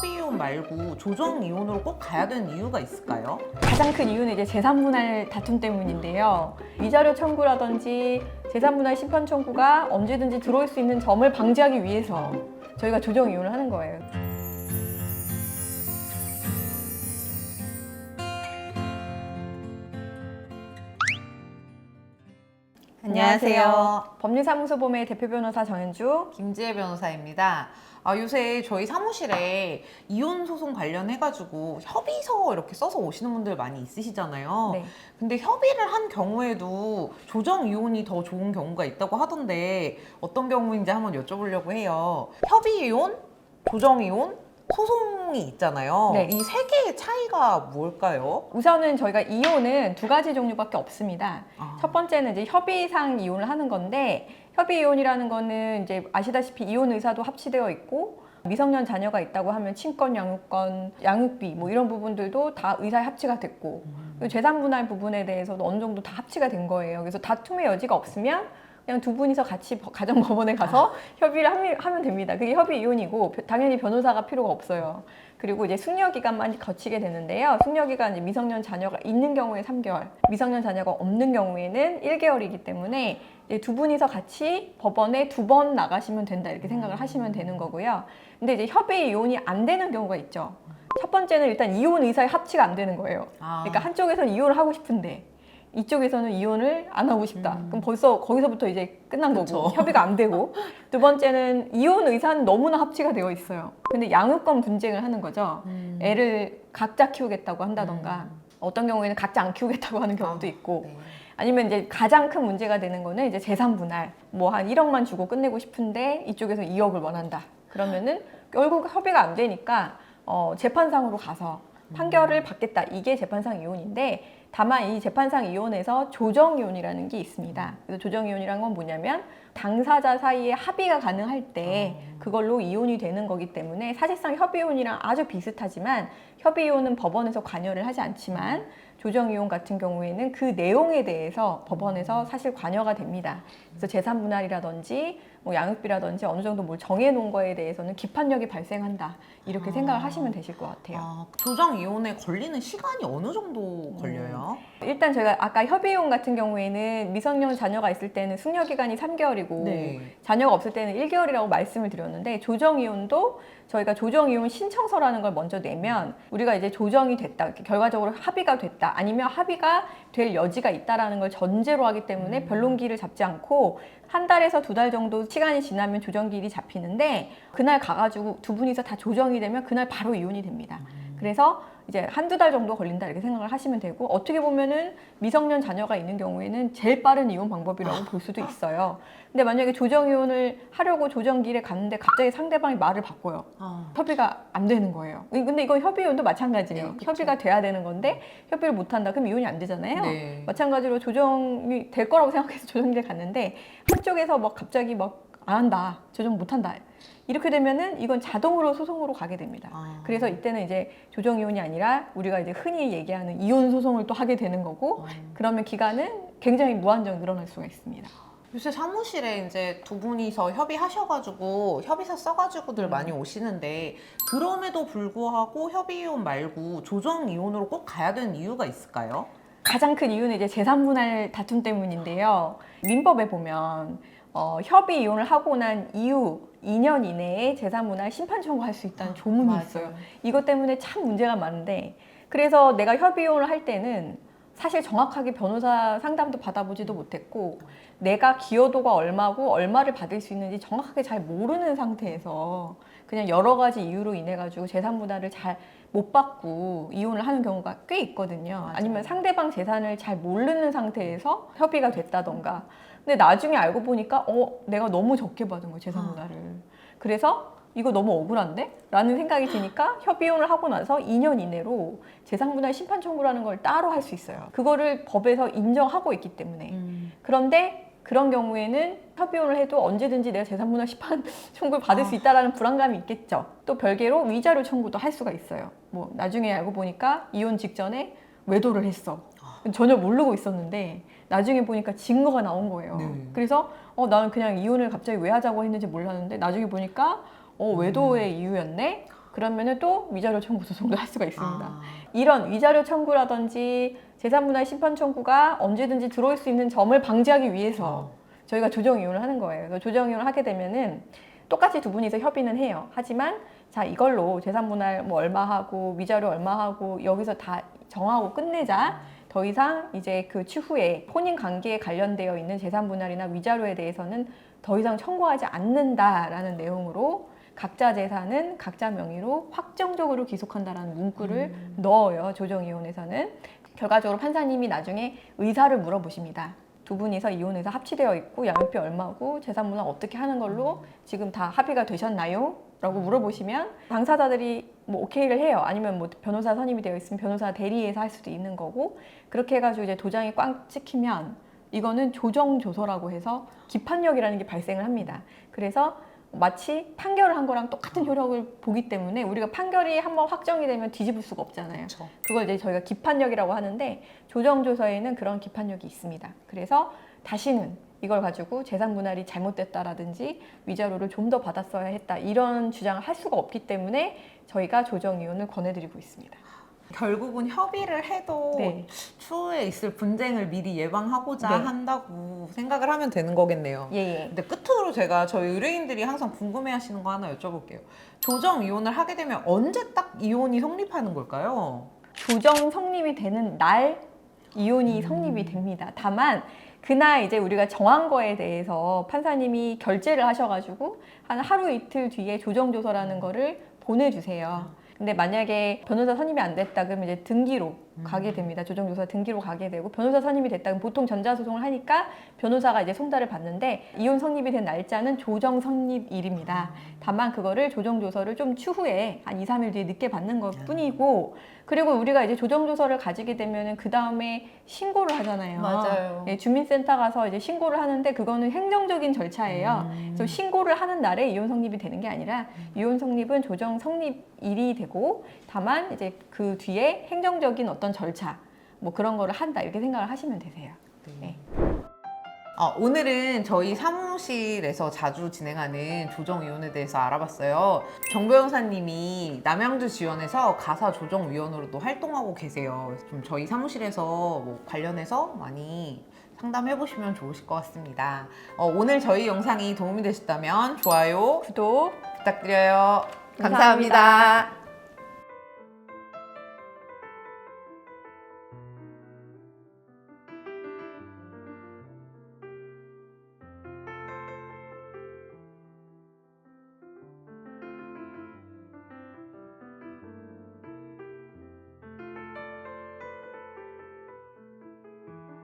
협의이혼 말고 조정이혼으로 꼭 가야 되는 이유가 있을까요? 가장 큰 이유는 이제 재산분할 다툼 때문인데요. 위자료 청구라든지 재산분할 심판 청구가 언제든지 들어올 수 있는 점을 방지하기 위해서 저희가 조정이혼을 하는 거예요. 안녕하세요. 법률사무소 봄의 대표 변호사 정현주. 김지혜 변호사입니다. 요새 저희 사무실에 이혼 소송 관련해가지고 협의서 이렇게 써서 오시는 분들 많이 있으시잖아요. 네. 근데 협의를 한 경우에도 조정 이혼이 더 좋은 경우가 있다고 하던데 어떤 경우인지 한번 여쭤보려고 해요. 협의 이혼, 조정 이혼, 소송이 있잖아요. 네. 이 세 개의 차이가 뭘까요? 우선은 저희가 이혼은 두 가지 종류밖에 없습니다. 아. 첫 번째는 이제 협의상 이혼을 하는 건데, 협의 이혼이라는 거는 이제 아시다시피 이혼 의사도 합치되어 있고, 미성년 자녀가 있다고 하면 친권, 양육권, 양육비 뭐 이런 부분들도 다 의사에 합치가 됐고, 그리고 재산 분할 부분에 대해서도 어느 정도 다 합치가 된 거예요. 그래서 다툼의 여지가 없으면 그냥 두 분이서 같이 가정법원에 가서 협의를 하면 됩니다. 그게 협의 이혼이고 당연히 변호사가 필요가 없어요. 그리고 이제 숙려기간만 거치게 되는데요. 숙려기간 이제 미성년 자녀가 있는 경우에 3개월, 미성년 자녀가 없는 경우에는 1개월이기 때문에 이제 두 분이서 같이 법원에 2번 나가시면 된다 이렇게 생각을 하시면 되는 거고요. 근데 이제 협의 이혼이 안 되는 경우가 있죠. 첫 번째는 일단 이혼 의사의 합치가 안 되는 거예요. 그러니까 한쪽에서는 이혼을 하고 싶은데 이쪽에서는 이혼을 안 하고 싶다. 그럼 벌써 거기서부터 이제 끝난 거고 그쵸. 협의가 안 되고, 두 번째는 이혼 의사는 너무나 합치가 되어 있어요. 근데 양육권 분쟁을 하는 거죠. 애를 각자 키우겠다고 한다던가 어떤 경우에는 각자 안 키우겠다고 하는 경우도 있고, 네. 아니면 이제 가장 큰 문제가 되는 거는 이제 재산 분할, 뭐 한 1억만 주고 끝내고 싶은데 이쪽에서 2억을 원한다. 그러면은 결국 협의가 안 되니까 재판상으로 가서 판결을 받겠다. 이게 재판상 이혼인데, 다만 이 재판상 이혼에서 조정 이혼이라는 게 있습니다. 그래서 조정 이혼이란 건 뭐냐면 당사자 사이에 합의가 가능할 때 그걸로 이혼이 되는 거기 때문에 사실상 협의 이혼이랑 아주 비슷하지만, 협의 이혼은 법원에서 관여를 하지 않지만 조정 이혼 같은 경우에는 그 내용에 대해서 법원에서 사실 관여가 됩니다. 그래서 재산 분할이라든지 뭐 양육비라든지 어느 정도 뭘 정해놓은 거에 대해서는 기판력이 발생한다 이렇게 생각을 하시면 되실 것 같아요. 조정 이혼에 걸리는 시간이 어느 정도 걸려요? 일단 저희가 아까 협의이혼 같은 경우에는 미성년 자녀가 있을 때는 숙려기간이 3개월이고 네. 자녀가 없을 때는 1개월이라고 말씀을 드렸는데, 조정이혼도 저희가 조정이혼 신청서라는 걸 먼저 내면 우리가 이제 조정이 됐다, 이렇게 결과적으로 합의가 됐다, 아니면 합의가 될 여지가 있다라는 걸 전제로 하기 때문에 변론기를 잡지 않고 한 달에서 2달 정도 시간이 지나면 조정기일이 잡히는데, 그날 가가지고 두 분이서 다 조정이 되면 그날 바로 이혼이 됩니다. 그래서 이제 1~2달 정도 걸린다 이렇게 생각을 하시면 되고, 어떻게 보면은 미성년 자녀가 있는 경우에는 제일 빠른 이혼 방법이라고 볼 수도 있어요. 근데 만약에 조정 이혼을 하려고 조정기일에 갔는데 갑자기 상대방이 말을 바꿔요. 협의가 안 되는 거예요. 근데 이건 협의 이혼도 마찬가지예요. 네, 협의가 돼야 되는 건데 협의를 못 한다. 그럼 이혼이 안 되잖아요. 네. 마찬가지로 조정이 될 거라고 생각해서 조정기일에 갔는데 한쪽에서 막 갑자기 막 안 한다, 조정 못 한다, 이렇게 되면은 이건 자동으로 소송으로 가게 됩니다. 그래서 이때는 이제 조정 이혼이 아니라 우리가 이제 흔히 얘기하는 이혼 소송을 또 하게 되는 거고, 그러면 기간은 굉장히 무한정 늘어날 수가 있습니다. 요새 사무실에 이제 두 분이서 협의하셔가지고 협의서 써가지고들 많이 오시는데, 그럼에도 불구하고 협의이혼 말고 조정이혼으로 꼭 가야 되는 이유가 있을까요? 가장 큰 이유는 이제 재산 분할 다툼 때문인데요. 민법에 보면 협의 이혼을 하고 난 이후 2년 이내에 재산 분할 심판 청구할 수 있다는 조문이 맞아요. 있어요. 이것 때문에 참 문제가 많은데, 그래서 내가 협의 이혼을 할 때는 사실 정확하게 변호사 상담도 받아보지도 못했고, 내가 기여도가 얼마고 얼마를 받을 수 있는지 정확하게 잘 모르는 상태에서 그냥 여러 가지 이유로 인해 가지고 재산 분할을 잘 못 받고 이혼을 하는 경우가 꽤 있거든요. 맞아요. 아니면 상대방 재산을 잘 모르는 상태에서 협의가 됐다던가. 근데 나중에 알고 보니까 내가 너무 적게 받은 거예요, 재산 분할을. 그래서 이거 너무 억울한데? 라는 생각이 드니까 협의이혼을 하고 나서 2년 이내로 재산분할 심판 청구라는 걸 따로 할 수 있어요. 그거를 법에서 인정하고 있기 때문에. 그런데 그런 경우에는 협의이혼을 해도 언제든지 내가 재산분할 심판 청구를 받을 수 있다는 불안감이 있겠죠. 또 별개로 위자료 청구도 할 수가 있어요. 뭐 나중에 알고 보니까 이혼 직전에 외도를 했어. 전혀 모르고 있었는데 나중에 보니까 증거가 나온 거예요. 네. 그래서 나는 그냥 이혼을 갑자기 왜 하자고 했는지 몰랐는데 나중에 보니까 외도의 이유였네? 그러면은 또 위자료 청구 소송도 할 수가 있습니다. 아. 이런 위자료 청구라든지 재산분할 심판 청구가 언제든지 들어올 수 있는 점을 방지하기 위해서 저희가 조정 이혼을 하는 거예요. 그래서 조정 이혼을 하게 되면은 똑같이 두 분이서 협의는 해요. 하지만 자 이걸로 재산분할 뭐 얼마 하고 위자료 얼마 하고 여기서 다 정하고 끝내자. 더 이상 이제 그 추후에 혼인 관계에 관련되어 있는 재산분할이나 위자료에 대해서는 더 이상 청구하지 않는다라는 내용으로 각자 재산은 각자 명의로 확정적으로 기속한다라는 문구를 넣어요. 조정이혼에서는. 결과적으로 판사님이 나중에 의사를 물어보십니다. 두 분이서 이혼 의사 합치되어 있고 양육비 얼마고 재산분할 어떻게 하는 걸로 지금 다 합의가 되셨나요? 라고 물어보시면 당사자들이 뭐 오케이를 해요. 아니면 뭐 변호사 선임이 되어 있으면 변호사 대리해서 할 수도 있는 거고 그렇게 해가지고 이제 도장이 꽉 찍히면 이거는 조정조서라고 해서 기판력이라는 게 발생을 합니다. 그래서 마치 판결을 한 거랑 똑같은 효력을 보기 때문에 우리가 판결이 한번 확정이 되면 뒤집을 수가 없잖아요. 그쵸. 그걸 이제 저희가 기판력이라고 하는데 조정조서에는 그런 기판력이 있습니다. 그래서 다시는 이걸 가지고 재산분할이 잘못됐다라든지 위자료를 좀 더 받았어야 했다 이런 주장을 할 수가 없기 때문에 저희가 조정이혼을 권해드리고 있습니다. 결국은 협의를 해도 네. 추후에 있을 분쟁을 미리 예방하고자 네. 한다고 생각을 하면 되는 거겠네요. 예. 근데 끝으로 제가 저희 의뢰인들이 항상 궁금해하시는 거 하나 여쭤볼게요. 조정 이혼을 하게 되면 언제 딱 이혼이 성립하는 걸까요? 조정 성립이 되는 날 이혼이 성립이 됩니다. 다만 그날 이제 우리가 정한 거에 대해서 판사님이 결재를 하셔가지고 한 하루 이틀 뒤에 조정조서라는 거를 보내주세요. 근데 만약에 변호사 선임이 안 됐다 그러면 이제 등기로 가게 됩니다. 조정조사 등기로 가게 되고 변호사 선임이 됐다 그러면 보통 전자소송을 하니까 변호사가 이제 송달을 받는데 이혼 성립이 된 날짜는 조정 성립일입니다. 다만 그거를 조정조서를 좀 추후에 한 2, 3일 뒤에 늦게 받는 것 뿐이고 그리고 우리가 이제 조정조서를 가지게 되면은 그 다음에 신고를 하잖아요. 맞아요. 예, 주민센터 가서 이제 신고를 하는데 그거는 행정적인 절차예요. 그래서 신고를 하는 날에 이혼 성립이 되는 게 아니라 이혼 성립은 조정 성립일이 되고 다만 이제 그 뒤에 행정적인 어떤 절차 뭐 그런 거를 한다 이렇게 생각을 하시면 되세요. 네. 오늘은 저희 사무실에서 자주 진행하는 조정 이혼에 대해서 알아봤어요. 정 변호사님이 남양주 지원에서 가사 조정 위원으로도 활동하고 계세요. 그래서 좀 저희 사무실에서 뭐 관련해서 많이 상담해 보시면 좋으실 것 같습니다. 오늘 저희 영상이 도움이 되셨다면 좋아요, 구독 부탁드려요. 감사합니다. 감사합니다.